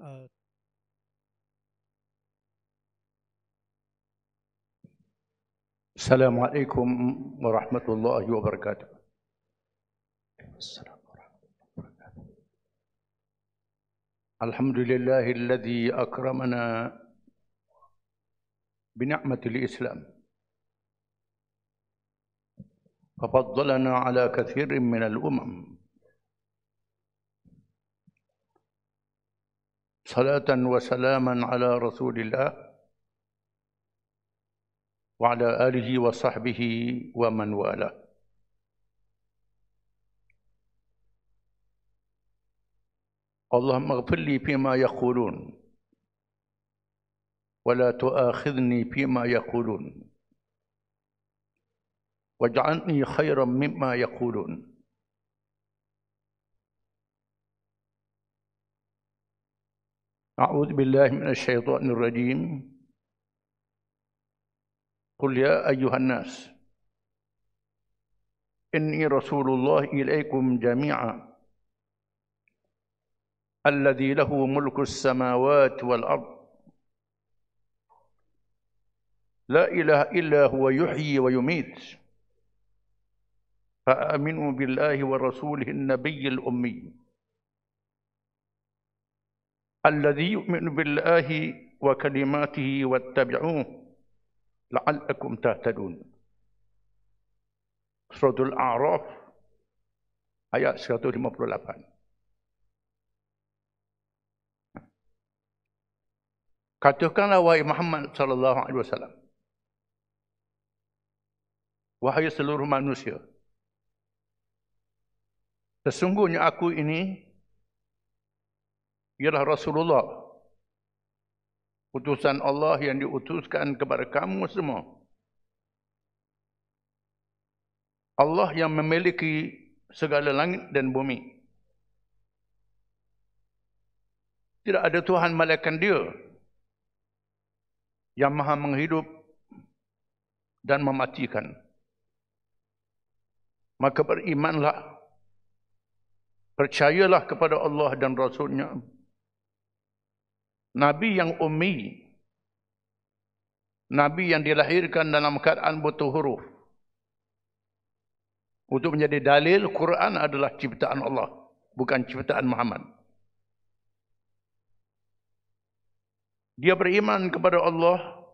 Uh, Assalamualaikum warahmatullahi wabarakatuh. Alhamdulillahilladzi akramana bini'matil Islam. Fafaddalana ala kathirin minal umam. Salatan wa salaman ala Rasulillah wa ala alihi wa sahbihi wa man wala. Allahumma ighfir li fima yaqulun wa la tu'akhidhni fima yaqulun waj'alni khairan mimma yaqulun. A'udzu billahi minasy syaithanir rajim. Qul ya ayyuhan nas inni rasulullah ilaikum jami'a alladzi lahu mulku as-samawati wal ard la ilaha illa huwa yuhyi wa yumit fa aminu billahi wa rasulihi an-nabiyyil ummi alladzi yu'minu billahi wa kalimatihi wattabi'uhu la'allakum tahtadun. Suratul A'raf ayat 158. Katakanlah wahai Muhammad sallallahu alaihi wasallam, wahai seluruh manusia, sesungguhnya aku ini ialah Rasulullah, utusan Allah yang diutuskan kepada kamu semua. Allah yang memiliki segala langit dan bumi. Tidak ada Tuhan melainkan Dia yang maha menghidup dan mematikan. Maka berimanlah, percayalah kepada Allah dan Rasul-Nya. Nabi yang ummi, Nabi yang dilahirkan dalam keadaan buta huruf. Untuk menjadi dalil, Quran adalah ciptaan Allah, bukan ciptaan Muhammad. Dia beriman kepada Allah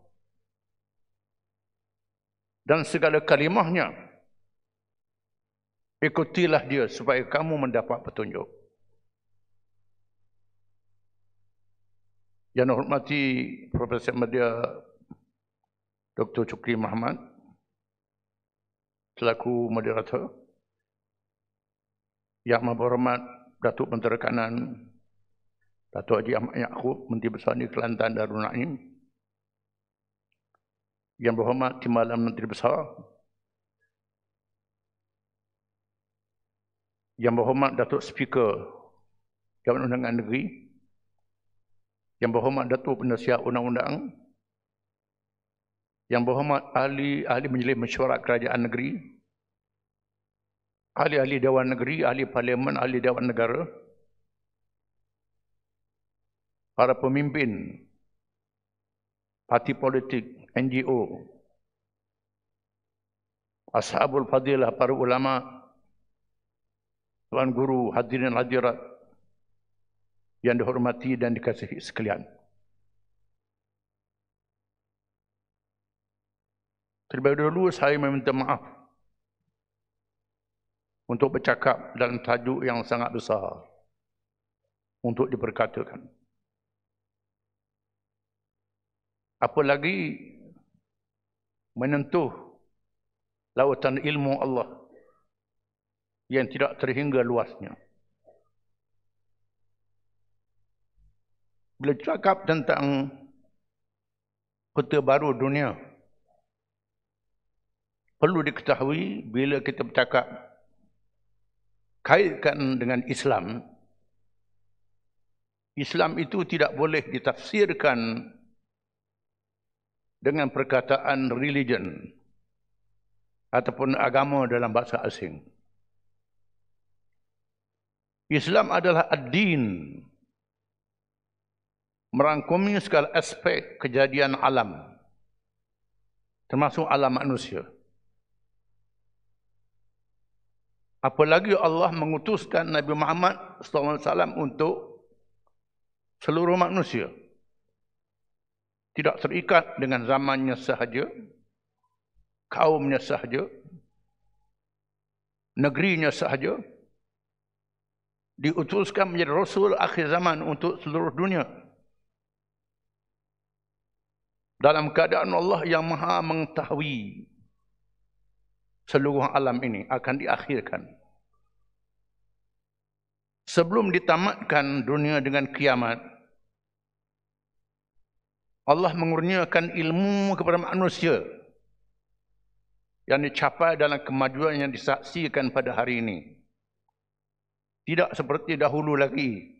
dan segala kalimahnya. Ikutilah dia supaya kamu mendapat petunjuk. Yang hormati Profesor Media Dr. Chukri Muhammad selaku moderator, Yang Berhormat Datuk Menteri Kanan Datuk Haji Ahmad Yaakob, Menteri Besar di Kelantan Darul Naim, Yang Berhormat Timbalan Menteri Besar, Yang Berhormat Datuk Speaker Jabatan Undangan Negeri, Yang Berhormat Datuk Penasihat Undang-Undang, Yang Berhormat Ahli Majlis Mesyuarat Kerajaan Negeri, Ahli-ahli Dewan Negeri, Ahli Parlimen, Ahli Dewan Negara, para pemimpin parti politik, NGO, Ashabul Fadilah, para ulama, tuan guru, hadirin hadirat yang dihormati dan dikasihi sekalian. Terlebih dahulu saya meminta maaf untuk bercakap dalam tajuk yang sangat besar untuk diperkatakan. Apalagi menyentuh lautan ilmu Allah yang tidak terhingga luasnya. Bila cakap tentang peta baru dunia, perlu diketahui bila kita bercakap kaitkan dengan Islam, Islam itu tidak boleh ditafsirkan dengan perkataan religion ataupun agama dalam bahasa asing. Islam adalah ad-din, merangkumi segala aspek kejadian alam, termasuk alam manusia. Apalagi Allah mengutuskan Nabi Muhammad SAW untuk seluruh manusia. Tidak terikat dengan zamannya sahaja, kaumnya sahaja, negerinya sahaja. Diutuskan menjadi Rasul akhir zaman untuk seluruh dunia. Dalam keadaan Allah yang maha mengetahui seluruh alam ini akan diakhirkan. Sebelum ditamatkan dunia dengan kiamat, Allah mengurniakan ilmu kepada manusia yang dicapai dalam kemajuan yang disaksikan pada hari ini. Tidak seperti dahulu lagi.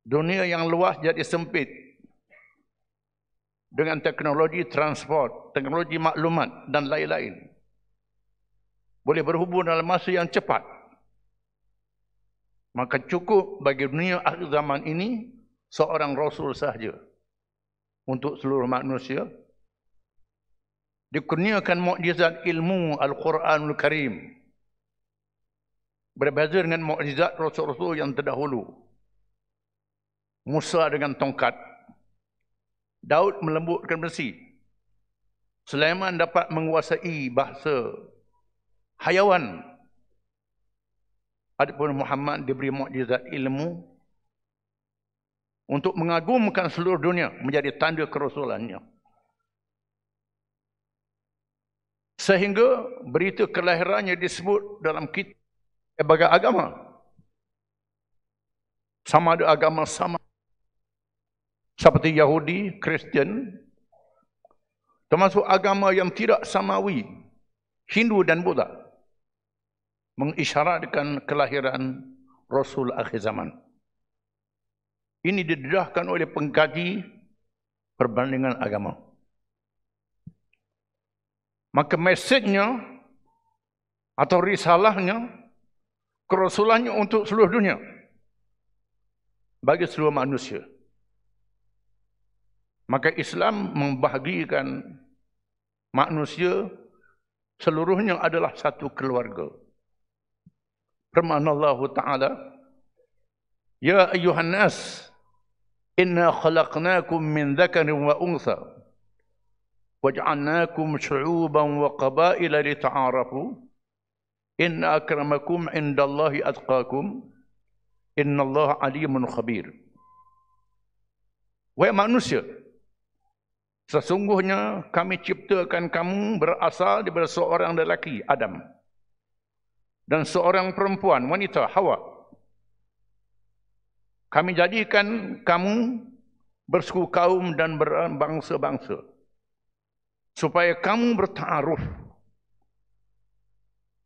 Dunia yang luas jadi sempit dengan teknologi transport, teknologi maklumat dan lain-lain. Boleh berhubung dalam masa yang cepat. Maka cukup bagi dunia akhir zaman ini seorang Rasul sahaja untuk seluruh manusia. Dikurniakan mukjizat ilmu Al-Quranul Karim. Berbeza dengan mukjizat Rasul-Rasul yang terdahulu. Musa dengan tongkat. Daud melembutkan besi. Sulaiman dapat menguasai bahasa hayawan. Adapun Muhammad diberi mukjizat ilmu untuk mengagumkan seluruh dunia menjadi tanda kerasulannya. Sehingga berita kelahirannya disebut dalam kitab sebagai agama. Sama ada agama sama seperti Yahudi, Kristian, termasuk agama yang tidak samawi, Hindu dan Buddha, mengisyaratkan kelahiran Rasul akhir zaman. Ini didedahkan oleh pengkaji perbandingan agama. Maka mesejnya atau risalahnya, kerasulannya untuk seluruh dunia, bagi seluruh manusia. Maka Islam membahagikan manusia seluruhnya adalah satu keluarga. Firman Allah Ta'ala, Ya ayyuhan nas, inna khalaqnakum min dhakarin wa untha, waj'alnakum syu'uban wa qabaila lita'arafu, inna akramakum indallahi atqakum, innallaha alimun khabir. Wahai manusia, sesungguhnya kami ciptakan kamu berasal daripada seorang lelaki, Adam, dan seorang perempuan, wanita, Hawa. Kami jadikan kamu bersuku kaum dan berbangsa-bangsa, supaya kamu bertaaruf,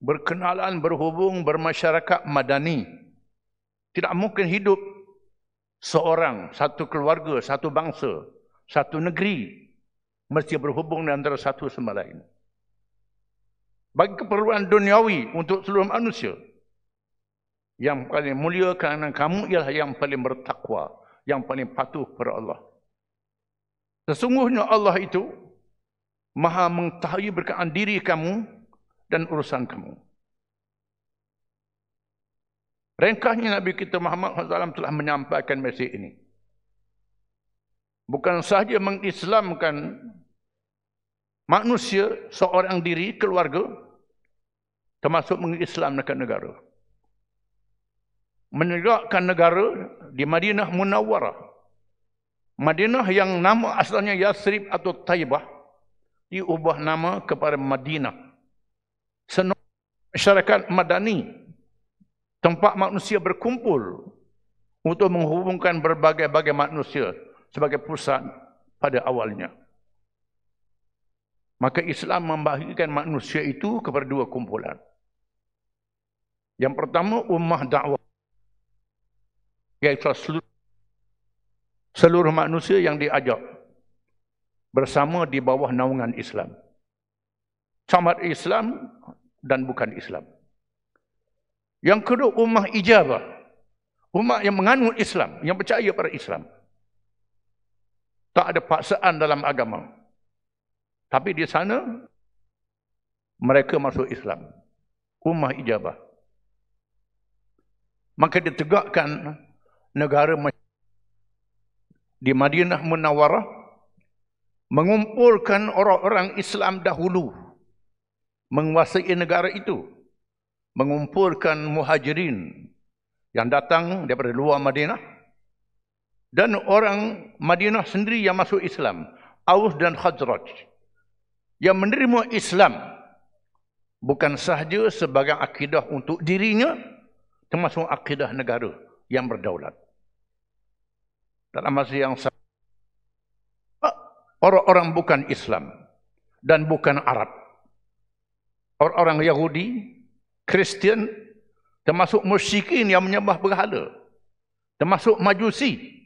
berkenalan, berhubung, bermasyarakat madani. Tidak mungkin hidup seorang, satu keluarga, satu bangsa, satu negeri, mesti berhubung antara satu sama lain. Bagi keperluan duniawi untuk seluruh manusia, yang paling mulia kerana kamu ialah yang paling bertakwa, yang paling patuh kepada Allah. Sesungguhnya Allah itu maha mengetahui berkaitan diri kamu dan urusan kamu. Ringkasnya Nabi kita Muhammad SAW telah menyampaikan mesej ini. Bukan sahaja mengislamkan manusia, seorang diri, keluarga, termasuk mengislamkan negara. Menegakkan negara di Madinah Munawwarah. Madinah yang nama asalnya Yathrib atau Taibah, diubah nama kepada Madinah. Masyarakat madani, tempat manusia berkumpul untuk menghubungkan berbagai-bagai manusia sebagai pusat pada awalnya. Maka Islam membahagikan manusia itu kepada dua kumpulan. Yang pertama, ummah dakwah, iaitu seluruh manusia yang diajak bersama di bawah naungan Islam. Sama Islam dan bukan Islam. Yang kedua, ummah ijabah. Umat yang menganut Islam, yang percaya pada Islam. Tak ada paksaan dalam agama. Tapi di sana, mereka masuk Islam. Ummah ijabah. Maka ditegakkan negara di Madinah Munawwarah, mengumpulkan orang-orang Islam dahulu, menguasai negara itu, mengumpulkan muhajirin yang datang daripada luar Madinah, dan orang Madinah sendiri yang masuk Islam, Aus dan Khazraj, yang menerima Islam bukan sahaja sebagai akidah untuk dirinya, termasuk akidah negara yang berdaulat. Dalam masa yang sama, orang-orang bukan Islam dan bukan Arab, orang-orang Yahudi, Kristian, termasuk musyrikin yang menyembah berhala, termasuk Majusi,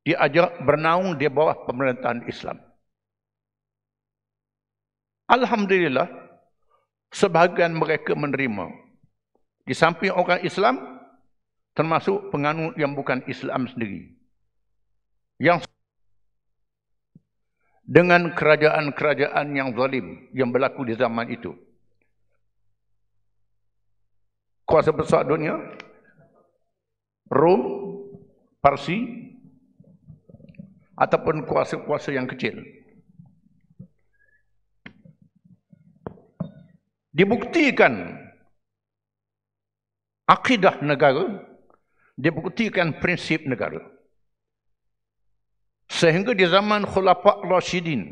diajak bernaung di bawah pemerintahan Islam. Alhamdulillah, sebahagian mereka menerima. Di samping orang Islam, termasuk penganut yang bukan Islam sendiri, yang dengan kerajaan-kerajaan yang zalim yang berlaku di zaman itu. Kuasa besar dunia, Rom, Parsi, ataupun kuasa-kuasa yang kecil. Dibuktikan akidah negara, dibuktikan prinsip negara. Sehingga di zaman Khulafa' Rashidin,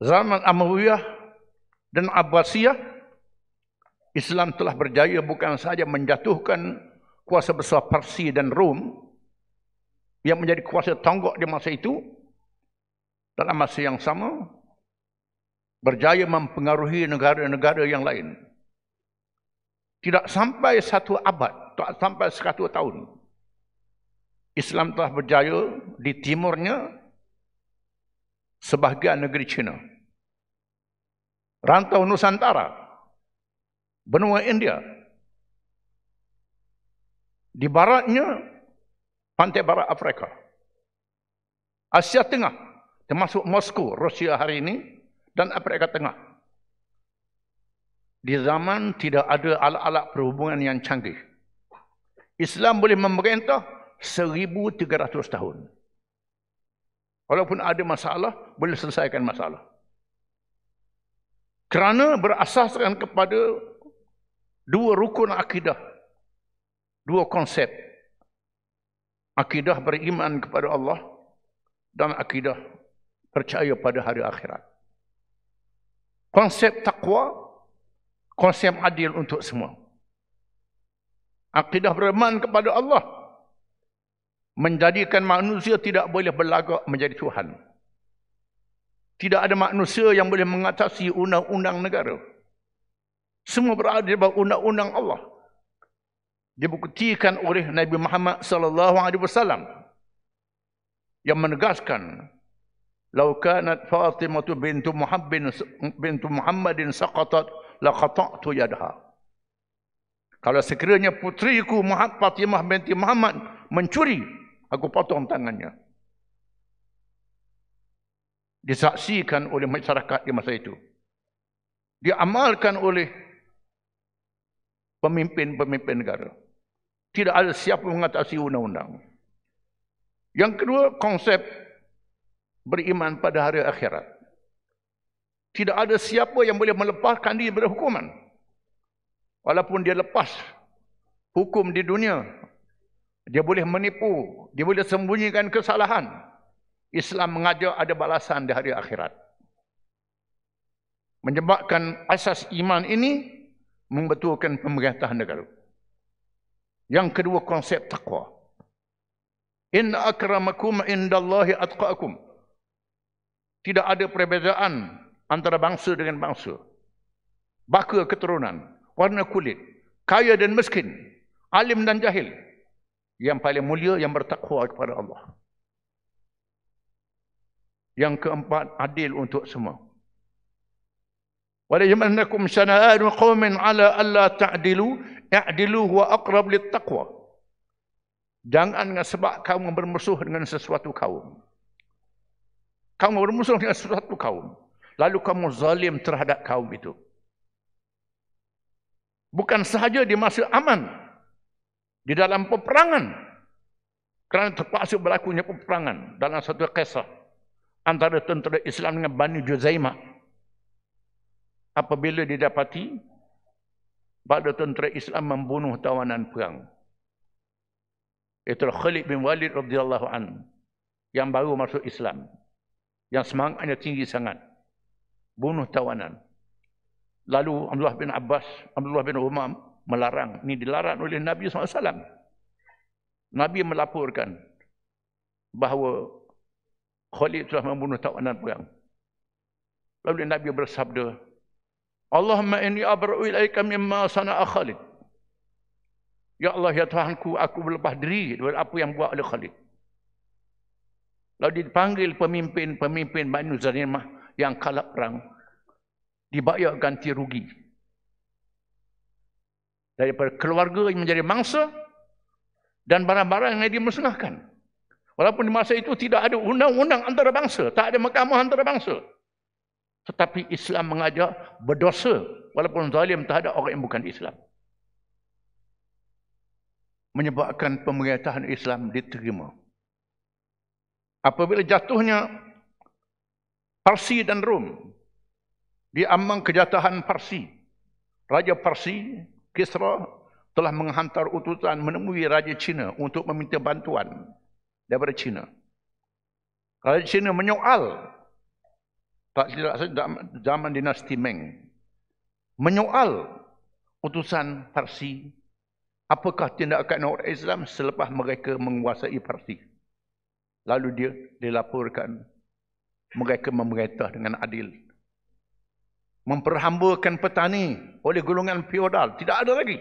zaman Umayyah dan Abbasiyah, Islam telah berjaya bukan sahaja menjatuhkan kuasa besar Parsi dan Rom yang menjadi kuasa tonggak di masa itu, dalam masa yang sama berjaya mempengaruhi negara-negara yang lain. Tidak sampai 1 abad, tak sampai 100 tahun, Islam telah berjaya di timurnya sebahagian negeri China, rantau Nusantara, benua India, di baratnya pantai barat Afrika, Asia Tengah, termasuk Moskow, Rusia hari ini, dan Afrika Tengah. Di zaman tidak ada alat-alat perhubungan yang canggih, Islam boleh memerintah 1300 tahun. Walaupun ada masalah, boleh selesaikan masalah. Kerana berasaskan kepada 2 rukun akidah, 2 konsep. Akidah beriman kepada Allah dan akidah percaya pada hari akhirat. Konsep takwa, konsep adil untuk semua. Akidah beriman kepada Allah menjadikan manusia tidak boleh berlagak menjadi Tuhan. Tidak ada manusia yang boleh mengatasi undang-undang negara. Semua berada di bawah undang-undang Allah. Dibuktikan oleh Nabi Muhammad sallallahu alaihi wasallam yang menegaskan, "Lau kanat Fatimah bintu Muhammadin saqatat la qata'tu yadaha." Kalau sekiranya putriku Fatimah binti Muhammad mencuri, aku potong tangannya. Disaksikan oleh masyarakat di masa itu. Diamalkan oleh pemimpin-pemimpin negara. Tidak ada siapa mengatasi undang-undang. Yang kedua, konsep beriman pada hari akhirat. Tidak ada siapa yang boleh melepaskan diri dari hukuman. Walaupun dia lepas hukum di dunia, dia boleh menipu, dia boleh sembunyikan kesalahan. Islam mengajar ada balasan di hari akhirat. Menyebabkan asas iman ini membetulkan pemerintahan negara. Yang kedua, konsep takwa. Inna akramakum indallahi atqakum. Tidak ada perbezaan antara bangsa dengan bangsa. Baka keturunan, warna kulit, kaya dan miskin, alim dan jahil. Yang paling mulia yang bertakwa kepada Allah. Yang keempat, adil untuk semua. Wala yajmannakum shana'anu qaumin ala alla ta'dilu i'dilu huwa aqrab lit taqwa. Jangan dengan sebab kamu bermusuh dengan sesuatu kaum. Kamu bermusuh dengan sesuatu kaum. Lalu kamu zalim terhadap kaum itu. Bukan sahaja di masa aman. Di dalam peperangan. Kerana terpaksa berlakunya peperangan dalam satu kisah antara tentera Islam dengan Bani Juzaimah. Apabila didapati pada tentera Islam membunuh tawanan perang. Itu Khalid bin Walid radhiyallahu anhu yang baru masuk Islam. Yang semangatnya tinggi sangat. Bunuh tawanan. Lalu Abdullah bin Abbas, Abdullah bin Umar melarang. Ini dilarang oleh Nabi SAW. Nabi melaporkan bahawa Khalid telah membunuh tawanan perang. Lalu Nabi bersabda, Allahumma inni abra'u ilaika mimma sana'a Khalid. Ya Allah, ya Tuhanku, aku berlepas diri dari apa yang buat oleh Khalid. Lalu dipanggil pemimpin Bani Juzaimah yang kalah perang. Dibayar ganti rugi. Daripada keluarga yang menjadi mangsa dan barang-barang yang dimusnahkan. Walaupun di masa itu tidak ada undang-undang antarabangsa, tak ada mahkamah antarabangsa. Tetapi Islam mengajar berdosa walaupun zalim terhadap orang yang bukan Islam. Menyebabkan pemerintahan Islam diterima. Apabila jatuhnya Parsi dan Rom, di ambang kejatuhan Parsi, Raja Parsi, Kisra, telah menghantar utusan menemui Raja Cina untuk meminta bantuan daripada Cina. Raja Cina menyoal, tak tidak zaman dinasti Ming, menyoal utusan Parsi, apakah tindakan orang Islam selepas mereka menguasai Parsi. Lalu dia dilaporkan mereka memerintah dengan adil. Memperhambakan petani oleh golongan feodal. Tidak ada lagi.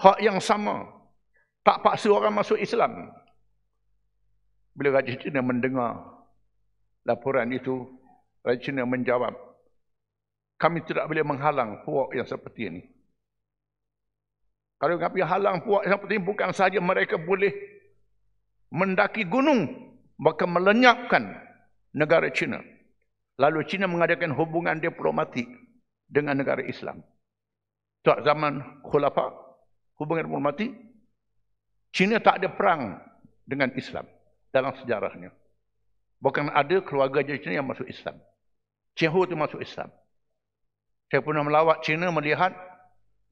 Hak yang sama. Tak paksa orang masuk Islam. Bila Raja Cina mendengar laporan itu, Raja Cina menjawab, kami tidak boleh menghalang puak yang seperti ini. Kalau kami halang puak yang seperti ini, bukan sahaja mereka boleh mendaki gunung, bahkan melenyapkan negara Cina. Lalu Cina mengadakan hubungan diplomatik dengan negara Islam. Saat zaman Khulafa, hubungan diplomatik, Cina tak ada perang dengan Islam dalam sejarahnya. Bahkan ada keluarga Cina yang masuk Islam. Cheng Ho itu masuk Islam. Saya pernah melawat Cina melihat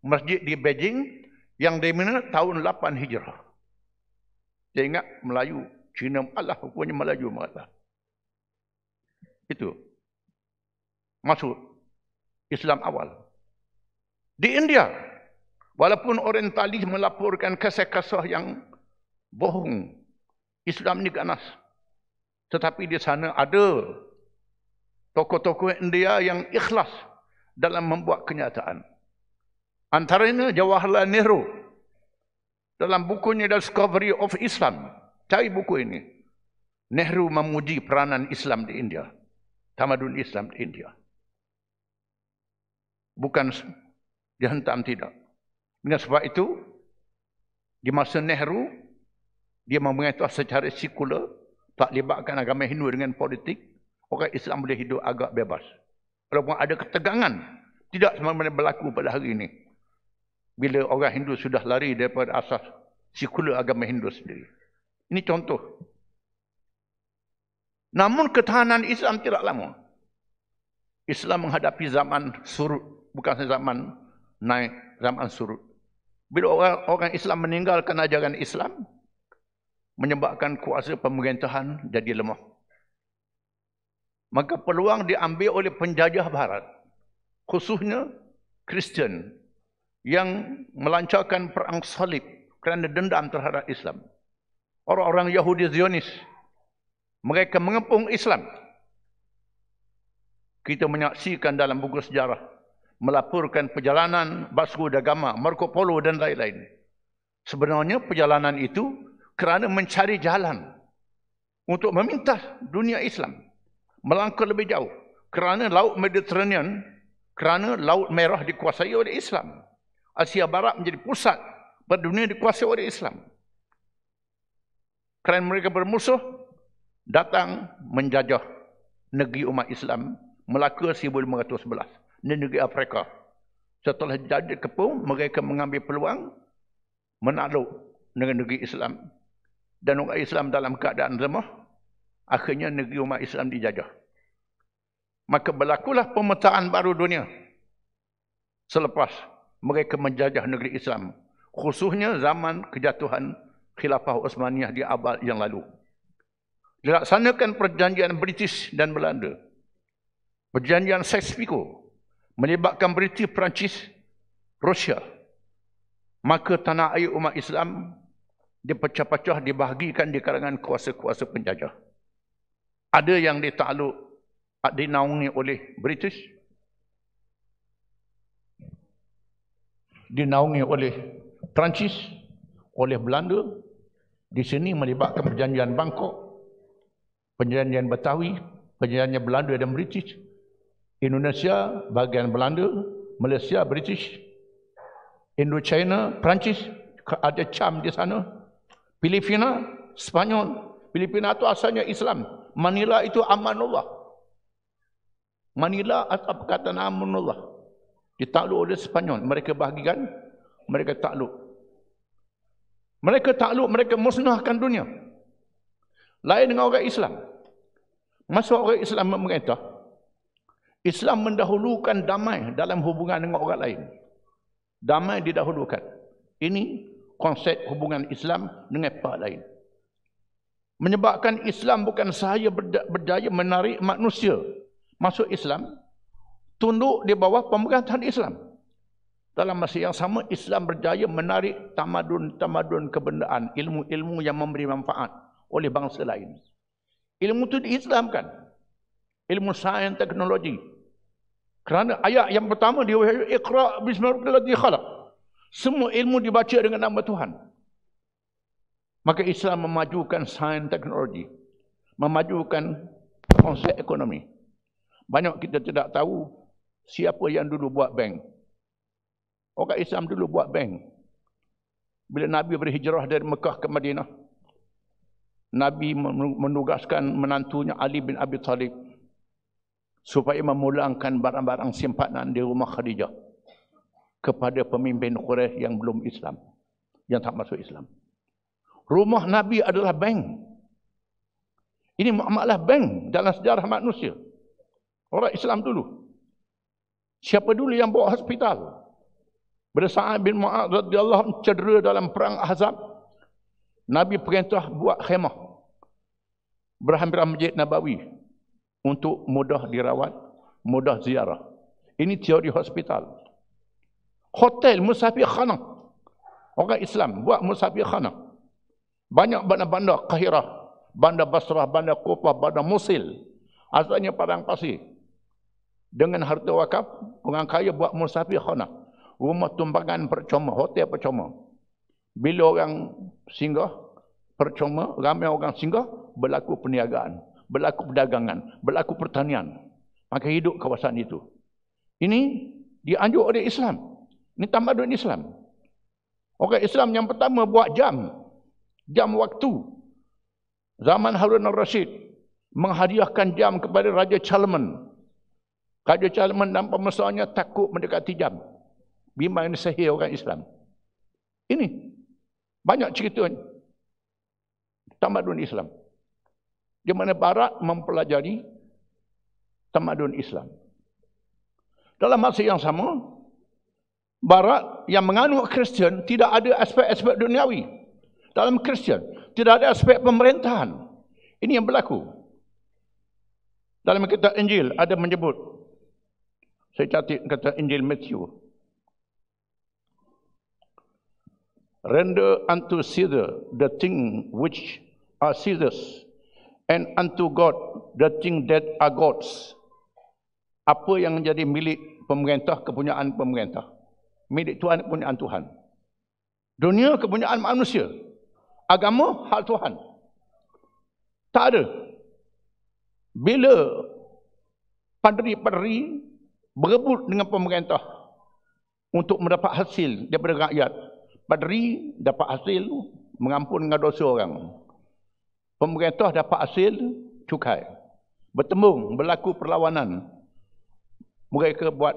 masjid di Beijing yang dimana tahun 8 Hijrah. Saya ingat Melayu, Cina Allah, rupanya Melayu malah. Itu. Masuk Islam awal. Di India, walaupun orientalis melaporkan kisah-kisah yang bohong, Islam ni ganas. Tetapi di sana ada tokoh-tokoh India yang ikhlas dalam membuat kenyataan. Antaranya Jawaharlal Nehru dalam bukunya Discovery of Islam. Cari buku ini. Nehru memuji peranan Islam di India. Tamadun Islam di India. Bukan dihentam, tidak. Dengan sebab itu, di masa Nehru, dia memerintah secara sekular, tak libatkan agama Hindu dengan politik, orang Islam boleh hidup agak bebas. Walaupun ada ketegangan, tidak semestinya berlaku pada hari ini. Bila orang Hindu sudah lari daripada asas sekular agama Hindu sendiri. Ini contoh. Namun ketahanan Islam tidak lama. Islam menghadapi zaman surut, bukan zaman naik, zaman surut. Bila orang Islam meninggalkan ajaran Islam, menyebabkan kuasa pemerintahan jadi lemah. Maka peluang diambil oleh penjajah Barat, khususnya Kristian, yang melancarkan perang salib kerana dendam terhadap Islam. Orang-orang Yahudi Zionis, mereka mengepung Islam. Kita menyaksikan dalam buku sejarah, melaporkan perjalanan Vasco da Gama, Marco Polo dan lain-lain. Sebenarnya perjalanan itu kerana mencari jalan untuk memintas dunia Islam melangkah lebih jauh. Kerana Laut Mediterranean, kerana Laut Merah dikuasai oleh Islam. Asia Barat menjadi pusat Dunia dikuasai oleh Islam. Kerana mereka bermusuh, datang menjajah negeri umat Islam Melaka 1511 di negeri Afrika. Setelah jadi kepung, mereka mengambil peluang menakluk dengan negeri Islam. Dan orang Islam dalam keadaan lemah, akhirnya negeri umat Islam dijajah. Maka berlakulah pemetaan baru dunia selepas mereka menjajah negeri Islam. Khususnya zaman kejatuhan Khilafah Osmaniyah di abad yang lalu. Dilaksanakan perjanjian British dan Belanda. Perjanjian Sykes-Picot melibatkan British, Perancis, Rusia. Maka tanah air umat Islam dipecah-pecah, dibahagikan di kalangan kuasa-kuasa penjajah. Ada yang ditakluk, dinaungi oleh British, dinaungi oleh Perancis, oleh Belanda. Di sini melibatkan perjanjian Bangkok, perjanjian Betawi, perjanjian Belanda dan British. Indonesia bahagian Belanda, Malaysia British, Indochina Perancis, ada Cham di sana. Filipina Spanyol. Filipina itu asalnya Islam. Manila itu Amanullah. Manila atau perkataan Amanullah ditakluk oleh Spanyol. Mereka bahagikan, mereka takluk. Mereka takluk, mereka musnahkan dunia. Lain dengan orang Islam. Masa orang Islam memerintah, Islam mendahulukan damai dalam hubungan dengan orang lain. Damai didahulukan. Ini konsep hubungan Islam dengan pihak lain. Menyebabkan Islam bukan sahaja berdaya menarik manusia masuk Islam, tunduk di bawah pemerintahan Islam. Dalam masa yang sama, Islam berjaya menarik tamadun-tamadun kebendaan, ilmu-ilmu yang memberi manfaat oleh bangsa lain. Ilmu itu diislamkan. Ilmu sains teknologi. Kerana ayat yang pertama dia Iqra bismi rabbikal ladzi khalaq. Semua ilmu dibaca dengan nama Tuhan. Maka Islam memajukan sains teknologi, memajukan konsep ekonomi. Banyak kita tidak tahu siapa yang dulu buat bank. Orang Islam dulu buat bank. Bila Nabi berhijrah dari Mekah ke Madinah, Nabi menugaskan menantunya Ali bin Abi Talib supaya memulangkan barang-barang simpanan di rumah Khadijah kepada pemimpin Quraisy yang belum Islam, yang tak masuk Islam. Rumah Nabi adalah bank. Ini muamalah bank dalam sejarah manusia. Orang Islam dulu. Siapa dulu yang bawa hospital? Bila Sa'ad bin Mu'adz radhiyallahu anhu cedera dalam perang Ahzab, Nabi perintah buat khemah berhampiran Masjid Nabawi untuk mudah dirawat, mudah ziarah. Ini teori hospital. Hotel musafir khana. Orang Islam buat musafir khana. Banyak bandar-bandar Kahirah, bandar Basrah, bandar Kufah, bandar Mosul. Asalnya padang pasir. Dengan harta wakaf, orang kaya buat musafir khana. Rumah tumpangan percuma, hotel percuma. Bila orang singgah, percuma, ramai orang singgah, berlaku perniagaan, berlaku perdagangan, berlaku pertanian. Maka hidup kawasan itu. Ini dianjur oleh Islam. Ini tamadun Islam. Orang Islam yang pertama buat jam waktu. Zaman Harun al-Rashid menghadiahkan jam kepada Raja Charlemagne. Raja Charlemagne dan pemesarnya takut mendekati jam. Bimbang sihir orang Islam. Ini banyak cerita tamadun Islam. Di mana Barat mempelajari tamadun Islam. Dalam masa yang sama, Barat yang menganut Kristian tidak ada aspek-aspek duniawi. Dalam Kristian tidak ada aspek pemerintahan. Ini yang berlaku. Dalam kitab Injil ada menyebut, saya catat kata Injil Matthew, render unto Caesar the thing which are Caesar's, and unto God the thing that are God's. Apa yang menjadi milik pemerintah, kepunyaan pemerintah. Milik Tuhan, kepunyaan Tuhan. Dunia, kepunyaan manusia. Agama, hak Tuhan. Tak ada. Bila padri-padri berebut dengan pemerintah untuk mendapat hasil daripada rakyat, Padri dapat hasil mengampunkan dosa orang. Pemerintah dapat hasil cukai. Bertembung, berlaku perlawanan. Mereka buat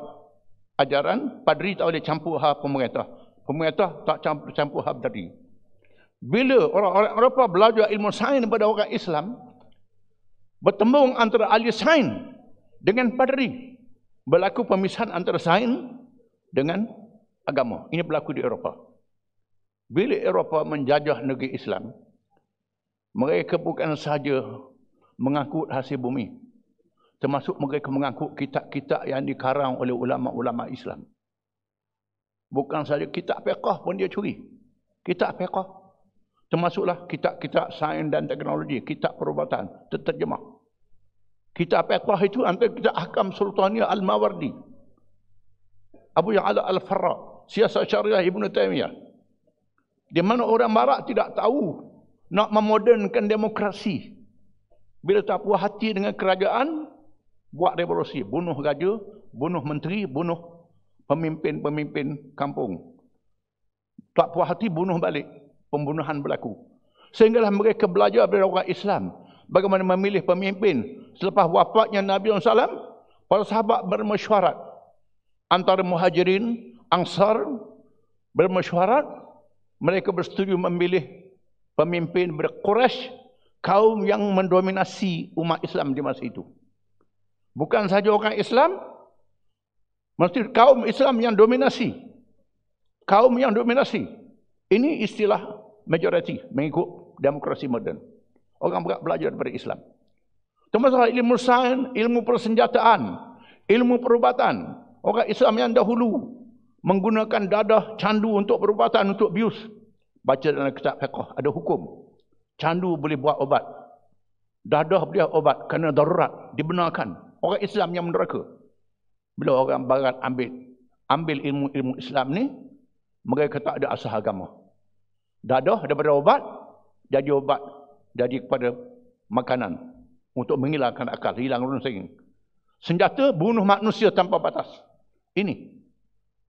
ajaran, padri tak boleh campur hal pemerintah. Pemerintah tak campur hal padri. Bila orang-orang Eropah belajar ilmu sains daripada orang Islam, bertembung antara ahli sains dengan padri. Berlaku pemisahan antara sains dengan agama. Ini berlaku di Eropah. Bila Eropah menjajah negeri Islam, mereka bukan sahaja mengangkut hasil bumi, termasuk mereka mengangkut kitab-kitab yang dikarang oleh ulama-ulama Islam. Bukan sahaja kitab fiqh pun dia curi. Kitab fiqh termasuklah kitab-kitab sains dan teknologi, kitab perubatan, terjemah. Kitab fiqh itu antara kitab Ahkam Sultaniyah Al-Mawardi, Abu Ya'la Al-Farra, Siasat Syariah Ibn Taymiyah. Di mana orang barat tidak tahu nak memodernkan demokrasi. Bila tak puas hati dengan kerajaan, buat revolusi, bunuh raja, bunuh menteri, bunuh pemimpin-pemimpin kampung. Tak puas hati, bunuh balik. Pembunuhan berlaku. Sehinggalah mereka belajar dari orang Islam bagaimana memilih pemimpin. Selepas wafatnya Nabi SAW, para sahabat bermesyuarat. Antara Muhajirin, Ansar bermesyuarat. Mereka bersetuju memilih pemimpin Quraisy, kaum yang mendominasi umat Islam di masa itu. Bukan saja orang Islam, mesti kaum Islam yang dominasi. Kaum yang dominasi. Ini istilah majority, mengikut demokrasi moden. Orang belajar daripada Islam. Termasuk ilmu sains, ilmu persenjataan, ilmu perubatan. Orang Islam yang dahulu menggunakan dadah, candu untuk perubatan, untuk bius. Baca dalam kitab fiqh, ada hukum. Candu boleh buat obat. Dadah boleh obat kerana darurat, dibenarkan. Orang Islam yang meneraka. Bila orang barat ambil ilmu-ilmu Islam ni, mereka tak ada asas agama. Dadah daripada obat, jadi kepada makanan. Untuk menghilangkan akal, hilang runsing. Senjata bunuh manusia tanpa batas. Ini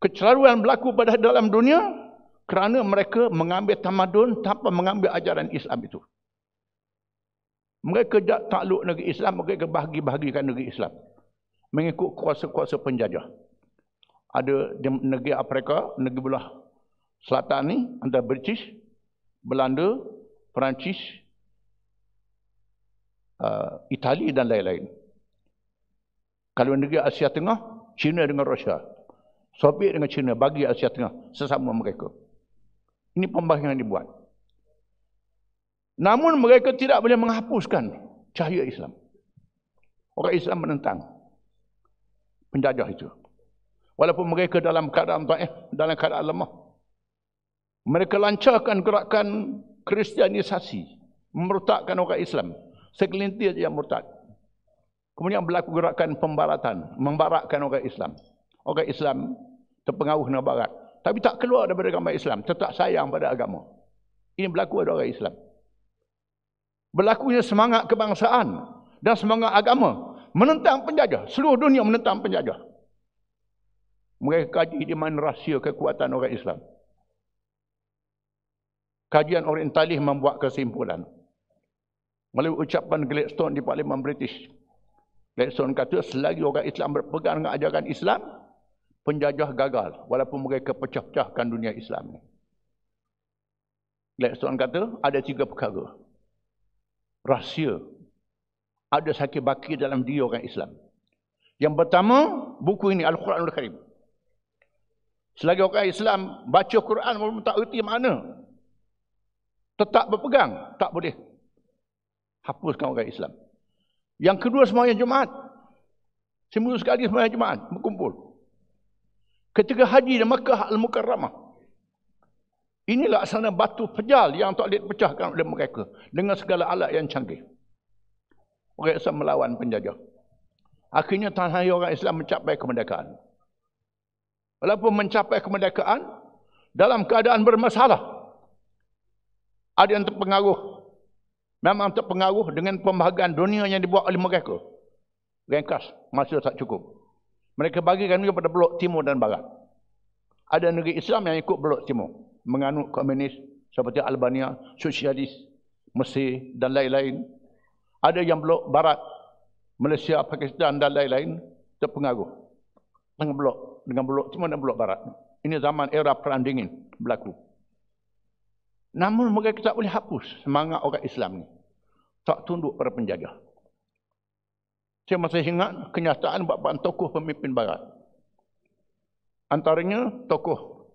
kecelaruan berlaku pada dalam dunia kerana mereka mengambil tamadun tanpa mengambil ajaran Islam itu. Mereka takluk negeri Islam, mereka bahagi-bahagikan negeri Islam. Mengikut kuasa-kuasa penjajah. Ada di negeri Afrika, negeri belah selatan ni, antara British, Belanda, Perancis, Itali dan lain-lain. Kalau negeri Asia Tengah, China dengan Rusia. Soviet dengan China, bagi Asia Tengah, sesama mereka. Ini pembahagian yang dibuat. Namun mereka tidak boleh menghapuskan cahaya Islam. Orang Islam menentang penjajah itu. Walaupun mereka dalam keadaan dhaif, dalam keadaan lemah. Mereka lancarkan gerakan kristianisasi, memurtadkan orang Islam. Segelintir yang murtad. Kemudian berlaku gerakan pembaratan, membaratkan orang Islam. Orang Islam terpengaruh dengan barat. Tapi tak keluar daripada agama Islam. Tetap sayang pada agama. Ini berlaku pada orang Islam. Berlakunya semangat kebangsaan dan semangat agama. Menentang penjajah. Seluruh dunia menentang penjajah. Mereka kaji di mana rahsia kekuatan orang Islam. Kajian orientalis membuat kesimpulan. Melalui ucapan Gladstone di Parlimen British. Gladstone kata selagi orang Islam berpegang dengan ajaran Islam, penjajah gagal walaupun mereka pecah-pecahkan dunia Islam. Gladstone kata ada 3 perkara. Rahsia. Ada sakit baki dalam diri orang Islam. Yang pertama, buku ini Al-Quranul Karim. Selagi orang Islam baca Quran walaupun tak erti mana, tetap berpegang, tak boleh hapuskan orang Islam. Yang kedua, sembahyang Jumaat. Seminggu sekali sembahyang Jumaat, berkumpul. Ketika haji di Makkah Al-Mukarramah. Ini laksana batu pejal yang tak boleh dipecahkan oleh mereka. Dengan segala alat yang canggih. Orang Islam melawan penjajah. Akhirnya tanah air orang Islam mencapai kemerdekaan. Walaupun mencapai kemerdekaan, dalam keadaan bermasalah. Ada yang terpengaruh. Memang terpengaruh dengan pembahagian dunia yang dibuat oleh mereka. Ringkas, masa tak cukup. Mereka bagikan kepada blok timur dan barat. Ada negeri Islam yang ikut blok timur. menganut komunis seperti Albania, sosialis, Mesir dan lain-lain. Ada yang blok barat, Malaysia, Pakistan dan lain-lain terpengaruh dengan blok timur dan blok barat. Ini zaman era perang dingin berlaku. Namun mereka tak boleh hapus semangat orang Islam ni. Tak tunduk pada penjajah. Saya masih ingat kenyataan beberapa tokoh pemimpin barat. Antaranya tokoh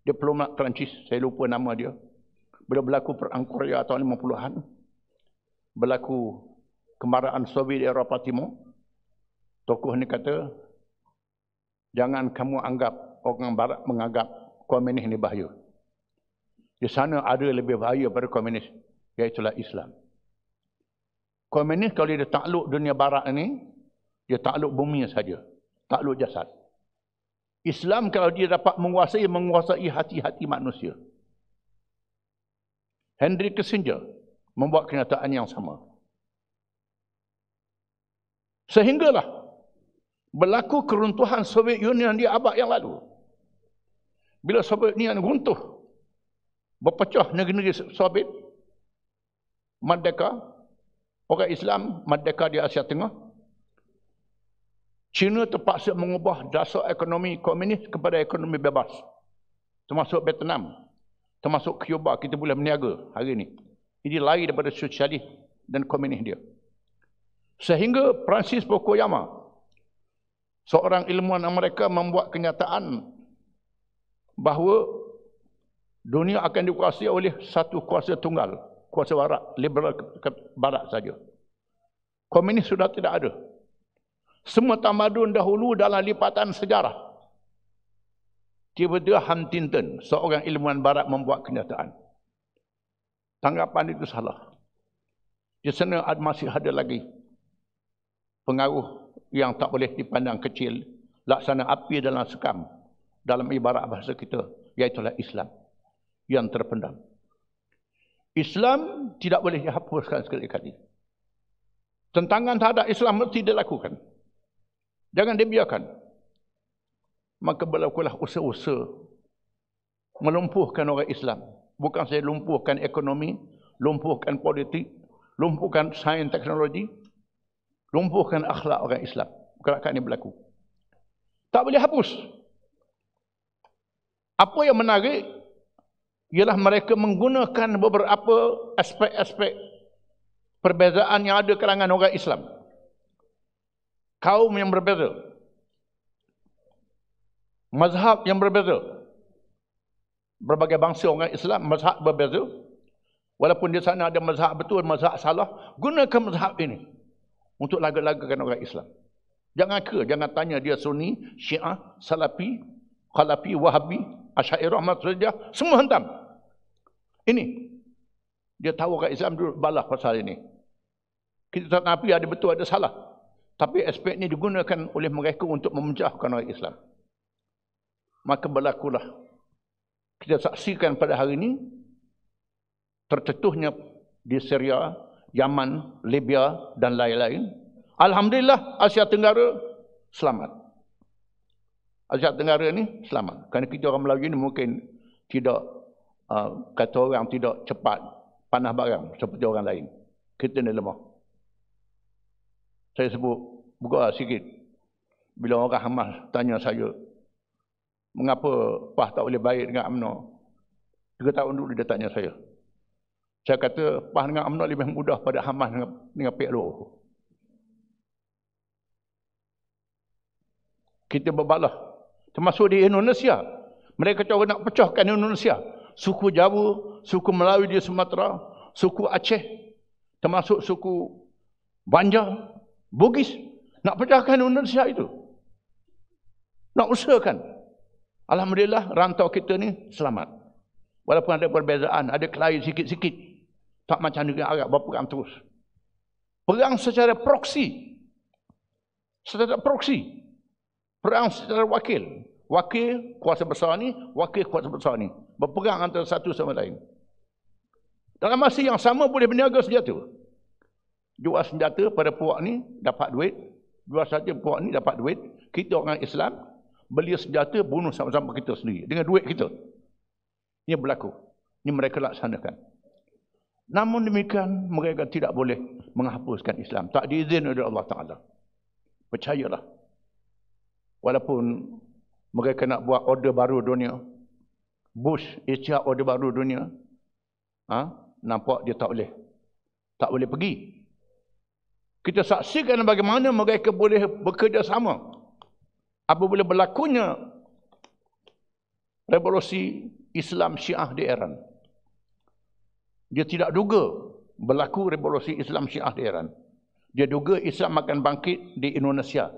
diplomat Perancis, saya lupa nama dia. Bila berlaku perang Korea tahun 50-an, berlaku kemarahan Soviet di Eropah Timur, tokoh ni kata, jangan kamu anggap orang barat menganggap komunis ni bahaya. Di sana ada lebih bahaya pada komunis, iaitulah Islam. Komunis kalau dia takluk dunia barat ni, dia takluk bumi saja, takluk jasad. Islam kalau dia dapat menguasai hati-hati manusia. Henry Kissinger membuat kenyataan yang sama. Sehinggalah berlaku keruntuhan Soviet Union di abad yang lalu. Bila Soviet Union runtuh, berpecah negeri-negeri Soviet, merdeka, orang Islam merdeka di Asia Tengah. China terpaksa mengubah dasar ekonomi komunis kepada ekonomi bebas. Termasuk Vietnam, termasuk Cuba, kita boleh berniaga hari ini. Ini lain daripada sosialis dan komunis dia. Sehingga Francis Fukuyama, seorang ilmuwan Amerika, membuat kenyataan bahawa dunia akan dikuasai oleh satu kuasa tunggal, kuasa barat, liberal ke barat saja. Komunis sudah tidak ada. Semua tamadun dahulu dalam lipatan sejarah. Tiba-tiba Huntington, seorang ilmuwan barat, membuat kenyataan. Tanggapan itu salah. Di sana masih ada lagi pengaruh yang tak boleh dipandang kecil, laksana api dalam sekam, dalam ibarat bahasa kita, iaitulah Islam yang terpendam. Islam tidak boleh dihapuskan sekali-kali. Tentangan terhadap Islam mesti dilakukan. Jangan dibiarkan. Maka berlakulah usaha-usaha melumpuhkan orang Islam. Bukan saja lumpuhkan ekonomi, lumpuhkan politik, lumpuhkan sains teknologi, lumpuhkan akhlak orang Islam. Gerakan ini berlaku. Tak boleh hapus. Apa yang menarik ialah mereka menggunakan beberapa aspek-aspek perbezaan yang ada kalangan orang Islam. Kaum yang berbeza, mazhab yang berbeza. Berbagai bangsa orang Islam, mazhab berbeza. Walaupun di sana ada mazhab betul, mazhab salah, gunakan mazhab ini untuk laga-lagakan orang Islam. Jangan tanya dia Sunni, Syiah, Salafi, Khalafi, Wahabi, Asy'ariyah, Maturidiyah, semua hentam. Ini dia tahu orang Islam dulu balah pasal ini. Kita tak nafi ada betul ada salah. Tapi aspek ini digunakan oleh mereka untuk memecahkan orang Islam. Maka berlakulah. Kita saksikan pada hari ini tercetuhnya di Syria, Yaman, Libya dan lain-lain. Alhamdulillah Asia Tenggara selamat. Asia Tenggara ni selamat. Kerana kita orang Melayu ni mungkin tidak, kata orang, tidak cepat panah barang seperti orang lain. Kita ni lemah. Saya sebut buka sikit. Bila orang Hamas tanya saya, mengapa PAH tak boleh baik dengan UMNO? 3 tahun dulu dia tanya saya. Saya kata PAH dengan UMNO lebih mudah pada Hamas dengan PLO. Kita berbalah. Termasuk di Indonesia. Mereka cuba nak pecahkan Indonesia. Suku Jawa, suku Melayu di Sumatera, suku Aceh, termasuk suku Banjar, Bugis, nak pecahkan Indonesia itu. Nak usahakan. Alhamdulillah rantau kita ni selamat. Walaupun ada perbezaan, ada kelahi sikit-sikit. Tak macam negeri Arab berperang terus. Perang secara proksi. Secara proksi. Perang secara wakil. Wakil kuasa besar ni, wakil kuasa besar ni. Berperang antara satu sama lain. Dalam masa yang sama boleh berniaga senjata. Jual senjata pada puak ni dapat duit. Jual saja puak ni dapat duit. Kita orang Islam beli senjata bunuh sama-sama kita sendiri dengan duit kita. Ini berlaku. Ini mereka laksanakan. Namun demikian, mereka tidak boleh menghapuskan Islam. Tak diizin oleh Allah Ta'ala. Percayalah. Walaupun mereka nak buat order baru dunia. Bush isytihat order baru dunia. Nampak dia tak boleh. Tak boleh pergi. Kita saksikan bagaimana mereka boleh bekerjasama apabila berlakunya revolusi Islam Syiah di Iran. Dia tidak duga berlaku revolusi Islam Syiah di Iran. Dia duga Islam akan bangkit di Indonesia.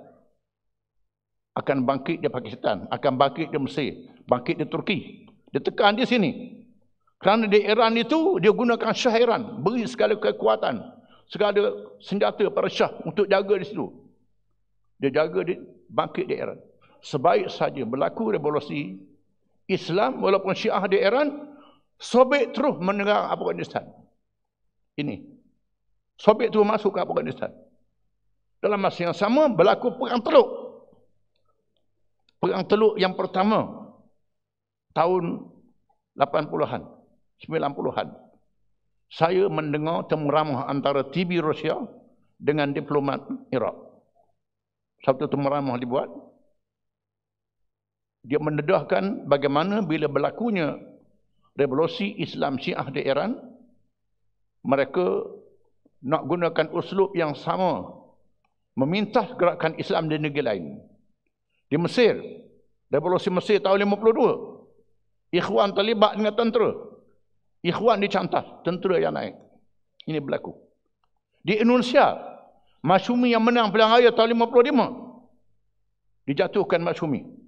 Akan bangkit di Pakistan. Akan bangkit di Mesir. Bangkit di Turki. Dia tekan di sini. Kerana di Iran itu, dia gunakan Syah Iran. Beri segala kekuatan. Segala senjata para Syah untuk jaga di situ. Dia jaga bangkit di Iran. Sebaik saja berlaku revolusi Islam walaupun Syiah di Iran, Soviet terus menyerang Afghanistan. Ini. Soviet terus masuk ke Afghanistan. Dalam masa yang sama berlaku Perang Teluk. Perang Teluk yang pertama tahun 80-an, 90-an. Saya mendengar temu ramah antara TV Rusia dengan diplomat Iraq. Satu temu ramah dibuat. Dia mendedahkan bagaimana bila berlakunya revolusi Islam Syiah di Iran, mereka nak gunakan uslub yang sama, meminta gerakan Islam di negeri lain. Di Mesir, revolusi Mesir tahun 52, Ikhwan terlibat dengan tentera. Ikhwan dicantas, tentera yang naik. Ini berlaku. Di Indonesia, Masyumi yang menang pilihan raya tahun 55, dijatuhkan Masyumi.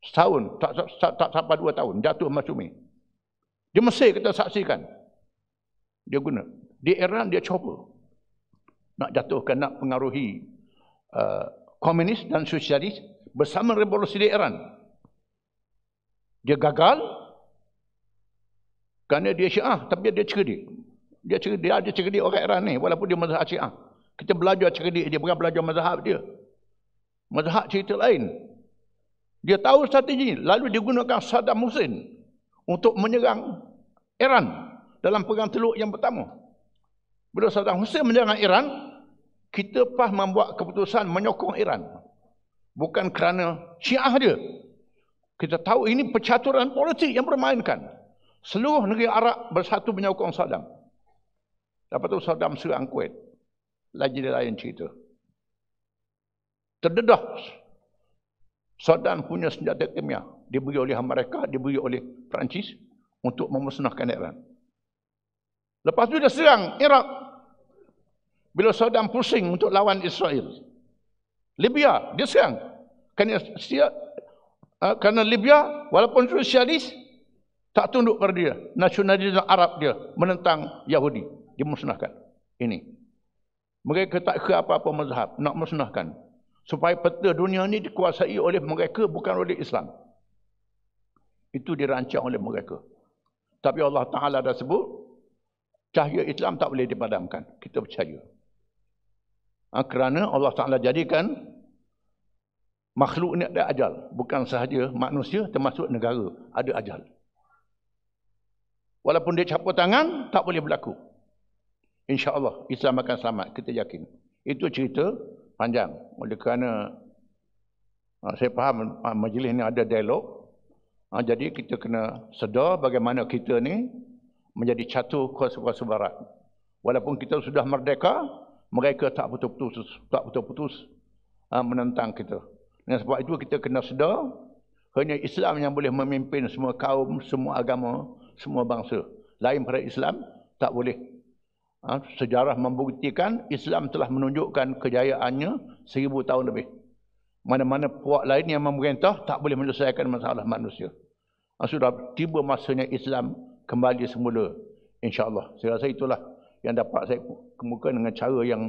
Setahun, tak sampai 2 tahun, jatuh Masyumi. Di Mesir kita saksikan. Dia guna. Di Iran dia cuba. Nak jatuhkan, nak pengaruhi komunis dan sosialis bersama revolusi di Iran. Dia gagal kerana dia Syiah, tapi dia cerdik. Dia cerdik orang Iran ni, walaupun dia mazhab Syiah. Kita belajar cerdik dia, bukan belajar mazhab dia. Mazhab cerita lain. Dia tahu strategi, lalu dia gunakan Saddam Hussein untuk menyerang Iran dalam Perang Teluk yang pertama. Bila Saddam Hussein menyerang Iran, kita pas membuat keputusan menyokong Iran. Bukan kerana Syiah dia. Kita tahu ini percaturan politik yang bermainkan. Seluruh negeri Arab bersatu menyokong Saddam. Lepas tu Saddam serang Kuwait. Lagi dia lain cerita. Terdedah. Saddam punya senjata kimia. Diberi oleh Amerika, diberi oleh Perancis untuk memusnahkan Iran. Lepas tu dia serang Iraq. Bila Saddam pusing untuk lawan Israel. Libya, dia serang. Kerana Libya, walaupun sosialis, tak tunduk pada dia. Nasionalisme Arab dia menentang Yahudi. Dimusnahkan. Ini. Mereka tak kira apa-apa mazhab. Nak musnahkan. Supaya peta dunia ini dikuasai oleh mereka, bukan oleh Islam. Itu dirancang oleh mereka. Tapi Allah Ta'ala dah sebut, cahaya Islam tak boleh dipadamkan. Kita percaya. Kerana Allah Ta'ala jadikan makhluk ini ada ajal. Bukan sahaja manusia, termasuk negara. Ada ajal. Walaupun dia capur tangan, tak boleh berlaku. InsyaAllah, Islam akan selamat. Kita yakin. Itu cerita panjang. Oleh kerana saya faham majlis ni ada dialog. Jadi kita kena sedar bagaimana kita ni menjadi catu kuasa-kuasa barat. Walaupun kita sudah merdeka, mereka tak putus-putus menentang kita. Dan sebab itu kita kena sedar hanya Islam yang boleh memimpin semua kaum, semua agama, semua bangsa. Lain pada Islam tak boleh. Sejarah membuktikan Islam telah menunjukkan kejayaannya 1000 tahun lebih. Mana-mana puak lain yang memerintah tak boleh menyelesaikan masalah manusia. Sudah tiba masanya Islam kembali semula. InsyaAllah. Saya rasa itulah yang dapat saya kemukakan dengan cara yang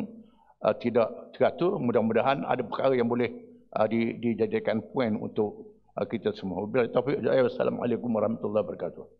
tidak teratur. Mudah-mudahan ada perkara yang boleh dijadikan poin untuk kita semua. Wabillahi taufiq. Wassalamualaikum warahmatullahi wabarakatuh.